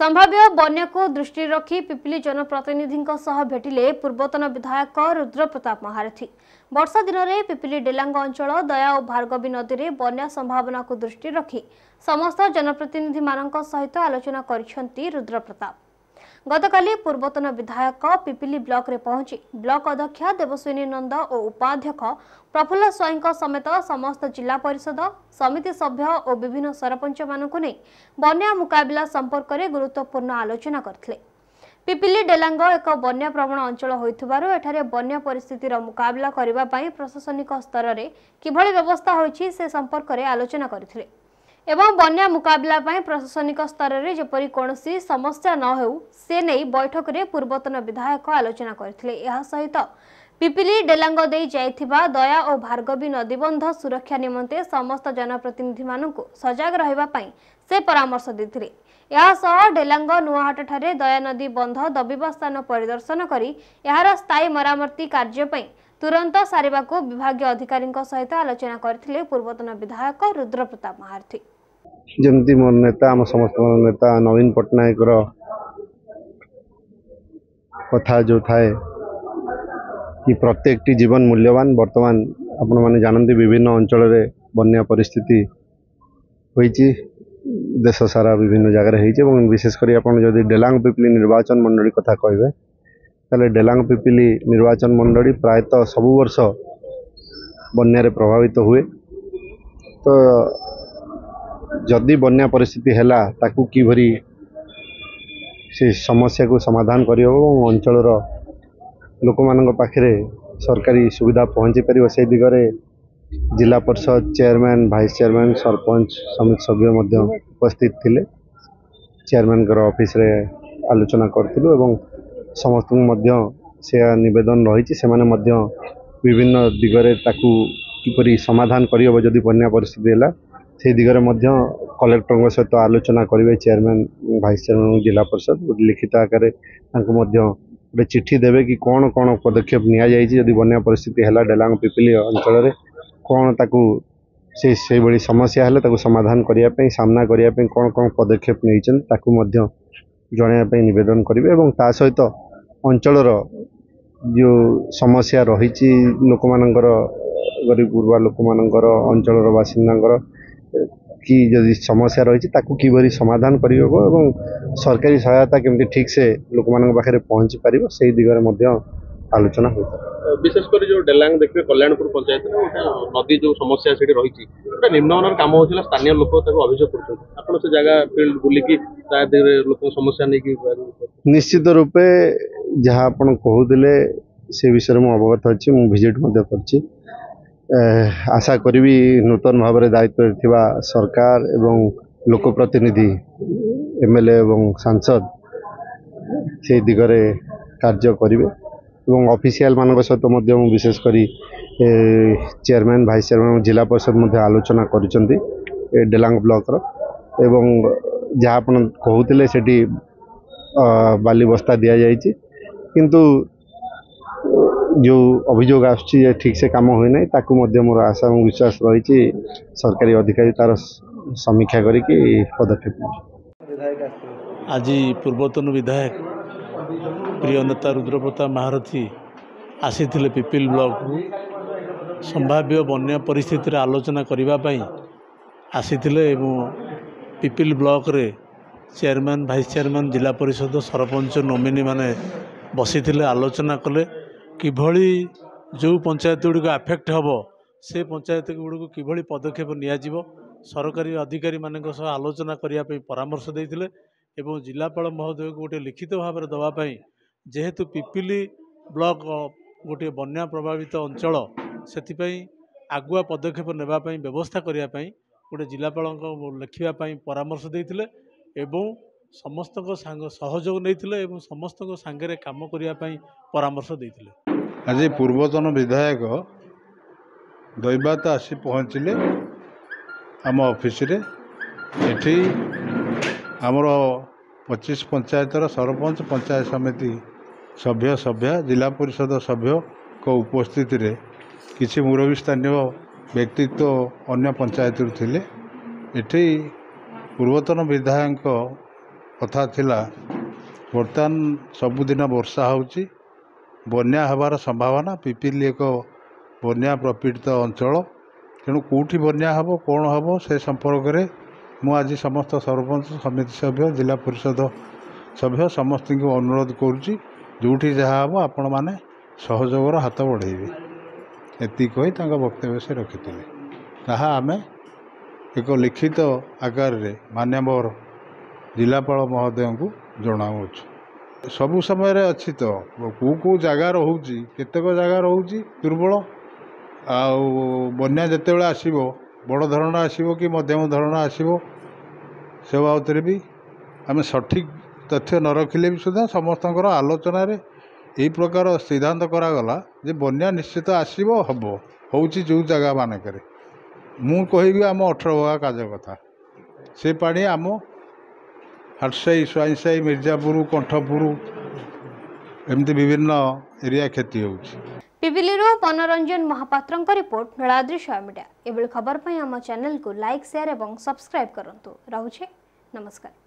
संभाव्य बन्या को दृष्टि रखी पिपिली जनप्रतिनिधि भेटिले पूर्वतन विधायक रुद्र प्रताप महारथी। वर्षा दिन में पिपिली डेलांग अंचल दया और भार्गवी नदी में बन्या संभावना को दृष्टि रखी समस्त जनप्रतिनिधि मानक सहित आलोचना करिसेंती रुद्र प्रताप। गतकाली पूर्वतन विधायक पिपिली ब्लॉक रे पहुंची ब्लॉक अध्यक्ष देवस्विनी नंद और उपाध्यक्ष प्रफुल्ल स्वाई समेत समस्त जिला परिषद समिति सभ्य और विभिन्न सरपंच मानक नहीं बन्या मुकाबला संपर्क में गुरुत्वपूर्ण आलोचना करथिले। पिपिली डेलांग एक बन्या प्रवण अंचल होइथिबारु एठारे बन्या परिस्थितिर मुकाबला करिबा पई प्रशासनिक स्तर रे किभଳି व्यवस्था होइछि से संपर्क में आलोचना करथिले एवं बन्या मुकाबला पई प्रशासनिक स्तर रे जेपरि कोनोसी समस्या न हेउ से नै बैठक रे पूर्वतन विधायक आलोचना करथिले। एहा सहित पिपिली डेलांग देई जाइथिबा दया और भार्गवी नदीबंध सुरक्षा निमंते समस्त जनप्रतिनिधि मानकु सजग रहिबा पई से परामर्श देथिले। या सह डेलांग नुआहाट ठारे दया नदी बंध दबिबा स्थान परिदर्शन करी यार स्थायी मरामती कार्य पई तुरंत सारिबाको विभागीय अधिकारी सहित आलोचना करथिले पूर्वतन विधायक रुद्र प्रताप महारथी। जमती मोर नेता आम समस्त नेता नवीन पट्टनायक कथा जो थाए कि प्रत्येक जीवन मूल्यवान। वर्तमान आपण माने जानते विभिन्न अंचल रे बन्या परिस्थिति होईची देश सारा विभिन्न जगह होईची विशेष करी आपण जदि डेलांग पिपिली निर्वाचन मंडली कथा कहबे ताले डेलांग पिपिली निर्वाचन मंडली प्रायतः सबु वर्ष बन्या रे प्रभावित हुए। तो जदि बन्या परिस्थिति हैला ताकू किभरी से समस्या को समाधान करियो अंचल लोक मानक पाखरे सरकारी सुविधा पहुंची पारिबो से दिगरे जिला परिषद चेयरमैन वाइस चेयरमैन सरपंच समिति सभ्य मध्य उपस्थित थिले। चेयरमैन कर ऑफिस रे आलोचना करथिलु एवं समस्त मध्य से निवेदन रही से माने मध्य विभिन्न दिगरे ताकू किपरि समाधान करियो जदि बन्या परिस्थिति हैला से दिगरे मध्य कलेक्टर सहित आलोचना करेंगे। चेयरमैन वाइस चेयरमैन जिला परिषद लिखित आकार गोटे चिट्ठी देवे कि कौन कौन पदक्षेप नि बन्या परिस्थिति है डेलांग पिपिली अंचल कौन ताकू से बड़ी समस्या है ताकू समाधान करने सामना करने कौन कौन पदक्षेप नहीं जनवाई निवेदन करेंगे और ता सहित अंचल जो समस्या रही लोक मानकर गरीब गुरुबा लोक मानकर अंचल बासिंदा कि जदि समस्या रही किभरी समाधान कर सरकारी सहायता केमती ठीक से लोक मान पाखे पहुँची पार से दिगरे आलोचना होता। विशेषकर जो डेलांग देखिए कल्याणपुर पंचायत नदी जो समस्या से रही निम्नमान काम होता स्थानीय लोक अभियोग कर से जगह फील्ड बुलिकी लोक समस्या नहीं निश्चित रूपे जहाँ आप कहते से विषय में अवगत अच्छी विजिट कर आशा करी नूतन भाव में दायित्व थिबा सरकार एवं लोक प्रतिनिधि एमएलए एवं सांसद से दिगरे कार्य करेंगे एवं ऑफिशियल मान सहित विशेष करी चेयरमैन वाइस चेयरमैन जिला परिषद आलोचना करिसेंती डेलांग ब्लॉक एवं जहाँ आप कहते सेठी बाली बस्ता दि जाइए किंतु जो अभियोग आसुची ठीक से काम हुए ना मोर आशा और विश्वास रही सरकारी अधिकारी तार समीक्षा करके पदक्षेप। आज पूर्वतन विधायक प्रिय नेता रुद्र प्रताप महारथी आसी पिपिल ब्लॉक संभाव्य बन्या परिस्थिति आलोचना करने आसी पिपिल ब्लॉक रे चेयरमैन वाइस चेयरमैन जिला परिषद सरपंच नोमिनी माने बसी आलोचना कले किभली जो पंचायत गुड़िक आफेक्ट हम से पंचायत गुड़िक किभली पदक्षेप नियाजिबो सरकारी अधिकारी मानक सह आलोचना करने परामर्श देते एवं जिलापाल महोदय को गोटे लिखित भाव में दवापाई जेहेतु पिपिली ब्लॉक गोटे बन्या प्रभावित अंचल से आगुआ पदक्षेप नेबापी व्यवस्था करने गोटे जिलापाल लिखापी परामर्श देते एवं समस्त सहयोग नहीं समस्त सांगे काम करने परामर्श देते। आज पूर्वतन विधायक दैबात आसी पहुँचले आम ऑफिस रे एठी आमर 25 पंचायतर सरपंच पंचायत समिति सभ्य सभ्य जिला परिषद सभ्य को उपस्थित रे किसी मुरबी स्थानीय व्यक्तित्व अन्य पंचायत थिले एठी पूर्वतन विधायक କଥା ଥିଲା ବର୍ତ୍ତମାନ ସବୁଦିନ ବର୍ଷା ହେଉଛି ବନ୍ୟା ହେବାର ସମ୍ଭାବନା ପିପିଲି ଏକ ବନ୍ୟା ପ୍ରପୀଡ଼ିତ ଅଞ୍ଚଳ ତେଣୁ କେଉଁଠି ବନ୍ୟା ହେବ କ'ଣ ହେବ ସେ ସମ୍ପର୍କରେ ମୁଁ ଆଜି ସମସ୍ତ ସରପଞ୍ଚ ସମିତି ସଭ୍ୟ ଜିଲ୍ଲା ପରିଷଦ ସଭ୍ୟ ସମସ୍ତଙ୍କୁ ଅନୁରୋଧ କରୁଛି ଯେଉଁଠି ଯାହା ହେବ ଆପଣମାନେ ସହଯୋଗର ହାତ ବଢ଼େଇବେ ଏତିକି କହି ତାଙ୍କ ବକ୍ତବ୍ୟ ସେ ରଖିଥିଲେ ତାହା ଆମେ ଏକ ଲିଖିତ ଆକାରରେ ମାନ୍ୟବର ଜିଲ୍ଲାପାଳ ମହୋଦୟଙ୍କୁ ଜଣାଉଛୁ ସବୁ ସମୟରେ ଅଛି ତ କେଉଁ ଜାଗା ରହୁଛି କେତେକ ଜାଗା ରହୁଛି ଦୁର୍ବଳ ଆଉ ବନ୍ୟା ଯେତେବେଳେ ଆସିବ ବଡ଼ ଧରଣର ଆସିବ କି ମଧ୍ୟମ ଧରଣର ଆସିବ ସେ ବାବଦରେ ବି ଆମେ ସଠିକ୍ ତଥ୍ୟ ନ ରଖିଲେ ବି ସୁଦ୍ଧା ସମସ୍ତଙ୍କର ଆଲୋଚନାରେ ଏହି ପ୍ରକାର ସିଦ୍ଧାନ୍ତ କରାଗଲା ଯେ ବନ୍ୟା ନିଶ୍ଚିତ ଆସିବ ହେବ ହେଉଛି ଯେଉଁ ଜାଗା ମାନଙ୍କରେ ମୁଁ କହିବି ଆମ 18 ବଗା କାଜ କଥା ସେ ପାଣି ଆମ ହାଟସାହି ସ୍ୱାଇଁସାହି ମିର୍ଜାପୁର କଣ୍ଠପୁର ଏମିତି ବିଭିନ୍ନ ଏରିଆ କ୍ଷତି ହେଉଛି। ପିପିଲିରୁ ମନୋରଞ୍ଜନ ମହାପାତ୍ରଙ୍କ ରିପୋର୍ଟ ନୀଳାଦ୍ରି ସୋୟା ମିଡ଼ିଆ। ଏଭଳି ଖବର ପାଇଁ ଆମ ଚ୍ୟାନେଲକୁ ଲାଇକ୍ ସେୟାର ଏବଂ ସବସ୍କ୍ରାଇବ୍ କରନ୍ତୁ। ରହୁଛି ନମସ୍କାର।